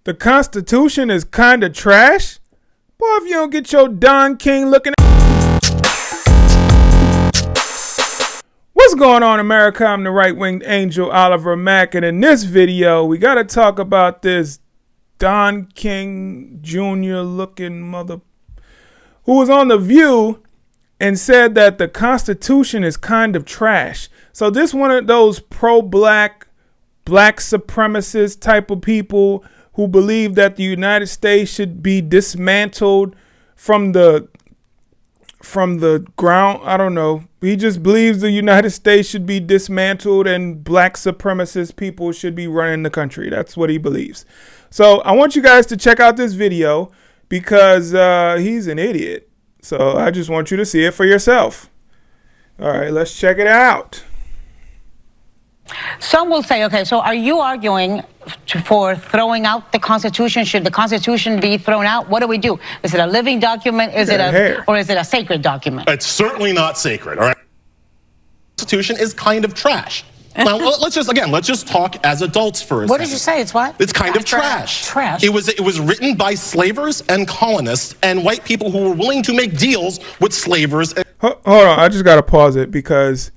The Constitution is kind of trash? Boy, if you don't get your Don King looking What's going on, America? I'm the right-winged angel, Oliver Mack, and in this video, we got to talk about this Don King Jr. looking mother who was on The View and said that the Constitution is kind of trash. So this one of those pro-black, black supremacist type of people who believe that the United States should be dismantled from the ground. I don't know. He just believes the United States should be dismantled and black supremacist people should be running the country. That's what he believes. So I want you guys to check out this video because he's an idiot. So I just want you to see it for yourself. All right, let's check it out. Some will say, okay, so are you arguing for throwing out the Constitution? Should the Constitution be thrown out? What do we do? Is it a living document? Or is it a sacred document? It's certainly not sacred, all right? The Constitution is kind of trash. Now, let's just talk as adults for a second. What did you say? It's what? It's kind of trash. Trash. It was written by slavers and colonists and white people who were willing to make deals with slavers. Hold on, I just got to pause it because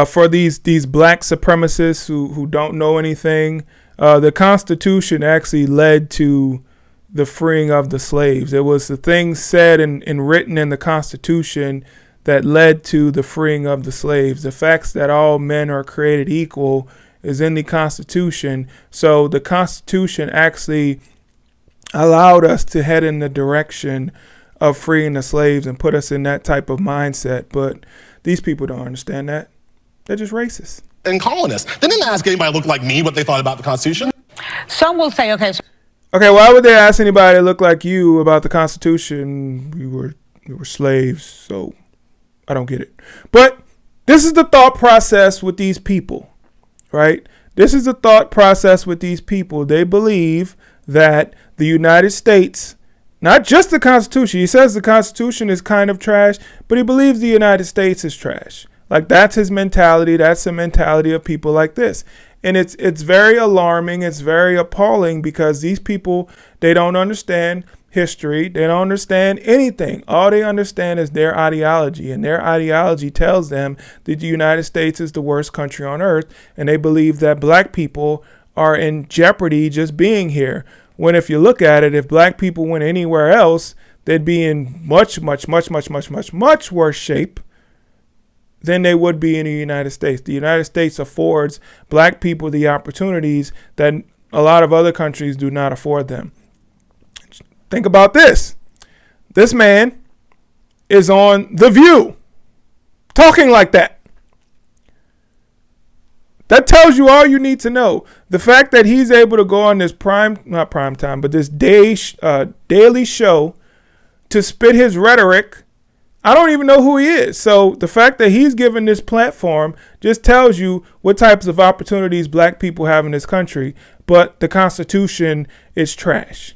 for these black supremacists who don't know anything, the Constitution actually led to the freeing of the slaves. It was the things said and written in the Constitution that led to the freeing of the slaves. The facts that all men are created equal is in the Constitution. So the Constitution actually allowed us to head in the direction of freeing the slaves and put us in that type of mindset. But these people don't understand that. They're just racist. And colonists. They didn't ask anybody to look like me what they thought about the Constitution. Some will say, okay. Okay, why would they ask anybody to look like you about the Constitution? We were slaves, so I don't get it. But this is the thought process with these people, right? This is the thought process with these people. They believe that the United States, not just the Constitution, he says the Constitution is kind of trash, but he believes the United States is trash. Like, that's his mentality. That's the mentality of people like this. And it's very alarming. It's very appalling because these people, they don't understand history. They don't understand anything. All they understand is their ideology. And their ideology tells them that the United States is the worst country on earth. And they believe that black people are in jeopardy just being here. When if you look at it, if black people went anywhere else, they'd be in much worse shape than they would be in the United States. The United States affords black people the opportunities that a lot of other countries do not afford them. Think about this. This man is on The View talking like that. That tells you all you need to know. The fact that he's able to go on this this daily show to spit his rhetoric, I don't even know who he is. So the fact that he's given this platform just tells you what types of opportunities black people have in this country. But the Constitution is trash.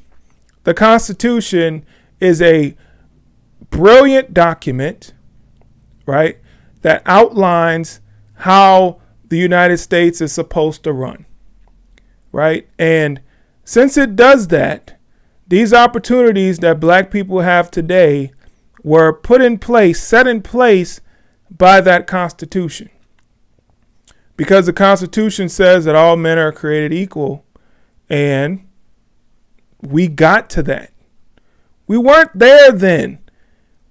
The Constitution is a brilliant document, right, that outlines how the United States is supposed to run, right? And since it does that, these opportunities that black people have today were set in place by that Constitution. Because the Constitution says that all men are created equal, and we got to that. We weren't there then.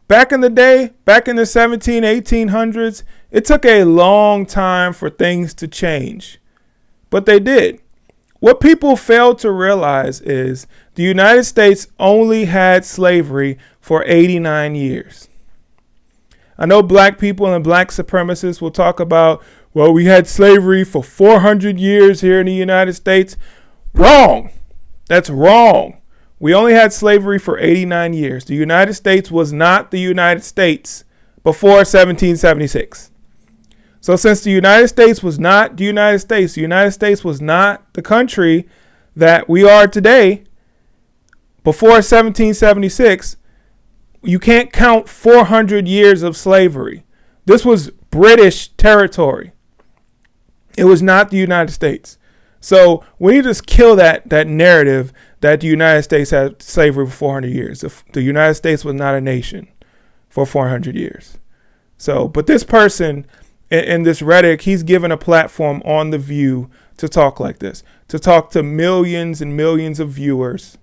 Back in the day, back in the 1800s, it took a long time for things to change. But they did. What people fail to realize is the United States only had slavery for 89 years. I know black people and black supremacists will talk about, well, we had slavery for 400 years here in the United States. Wrong. That's wrong. We only had slavery for 89 years. The United States was not the United States before 1776. So since the United States was not the United States was not the country that we are today before 1776, you can't count 400 years of slavery. This was British territory. It was not the United States. So we need to kill that narrative that the United States had slavery for 400 years. The United States was not a nation for 400 years. So, but this person in this rhetoric, he's given a platform on The View to talk like this, to talk to millions and millions of viewers.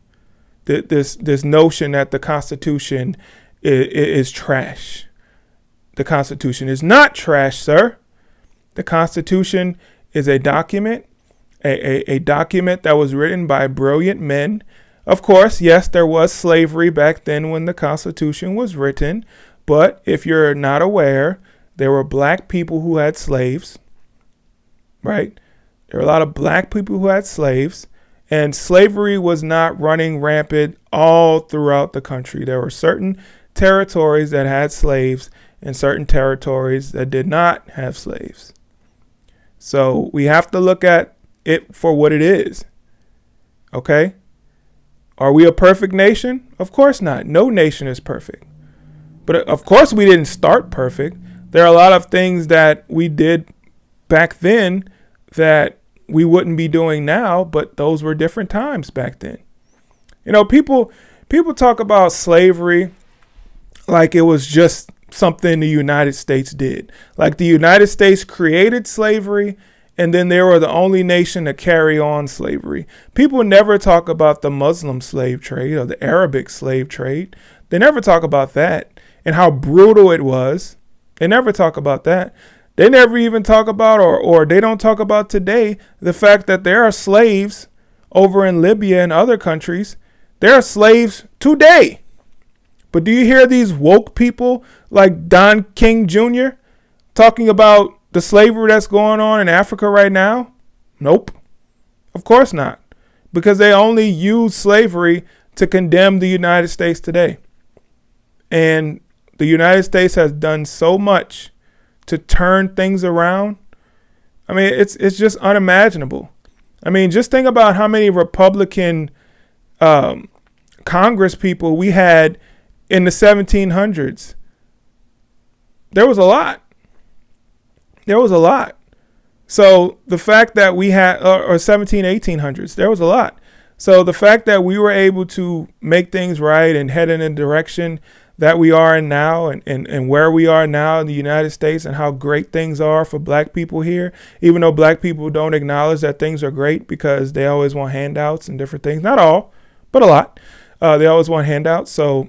This notion that the Constitution is trash. The Constitution is not trash, sir. The Constitution is a document, a document that was written by brilliant men. Of course, yes, there was slavery back then when the Constitution was written. But if you're not aware, there were black people who had slaves, right? There were a lot of black people who had slaves, and slavery was not running rampant all throughout the country. There were certain territories that had slaves and certain territories that did not have slaves. So we have to look at it for what it is. Okay? Are we a perfect nation? Of course not. No nation is perfect. But of course we didn't start perfect. There are a lot of things that we did back then that we wouldn't be doing now, but those were different times back then. You know, people talk about slavery like it was just something the United States did. Like the United States created slavery, and then they were the only nation to carry on slavery. People never talk about the Muslim slave trade or the Arabic slave trade. They never talk about that and how brutal it was. They never talk about that. They never even talk about, or they don't talk about today, the fact that there are slaves over in Libya and other countries. There are slaves today. But do you hear these woke people like Don King Jr. talking about the slavery that's going on in Africa right now? Nope. Of course not. Because they only use slavery to condemn the United States today. And the United States has done so much to turn things around. I mean, it's just unimaginable. I mean, just think about how many Republican Congress people we had in the 1700s. There was a lot. There was a lot. So the fact that we had, or 1800s, there was a lot. So the fact that we were able to make things right and head in a direction that we are in now, and where we are now in the United States, and how great things are for black people here, even though black people don't acknowledge that things are great because they always want handouts and different things. Not all, but a lot. They always want handouts. So,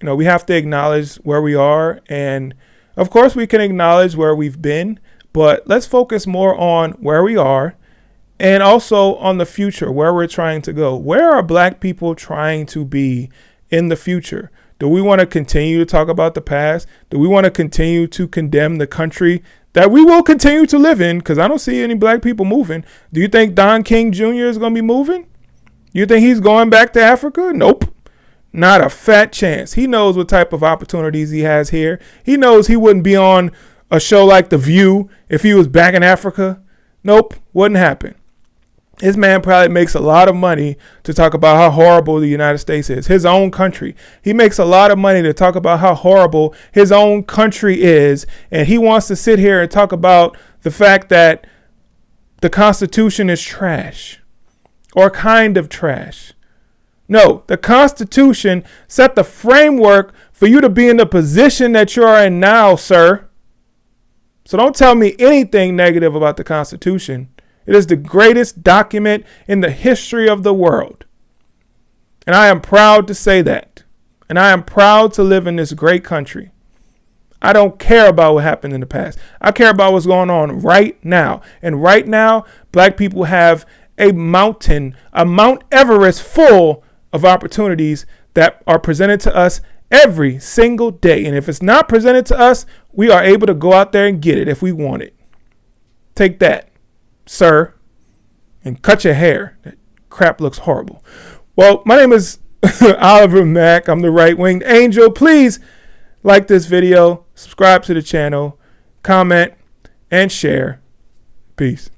you know, we have to acknowledge where we are. And of course we can acknowledge where we've been, but let's focus more on where we are and also on the future, where we're trying to go. Where are black people trying to be in the future? Do we want to continue to talk about the past? Do we want to continue to condemn the country that we will continue to live in? Because I don't see any black people moving. Do you think Don King Jr. is going to be moving? You think he's going back to Africa? Nope. Not a fat chance. He knows what type of opportunities he has here. He knows he wouldn't be on a show like The View if he was back in Africa. Nope, wouldn't happen. This man probably makes a lot of money to talk about how horrible the United States is, his own country. He makes a lot of money to talk about how horrible his own country is. And he wants to sit here and talk about the fact that the Constitution is trash or kind of trash. No, the Constitution set the framework for you to be in the position that you are in now, sir. So don't tell me anything negative about the Constitution. It is the greatest document in the history of the world. And I am proud to say that. And I am proud to live in this great country. I don't care about what happened in the past. I care about what's going on right now. And right now, black people have a Mount Everest full of opportunities that are presented to us every single day. And if it's not presented to us, we are able to go out there and get it if we want it. Take that, sir, and cut your hair. That crap looks horrible. Well, my name is Oliver Mack. I'm the right-winged angel. Please like this video, subscribe to the channel, comment, and share. Peace.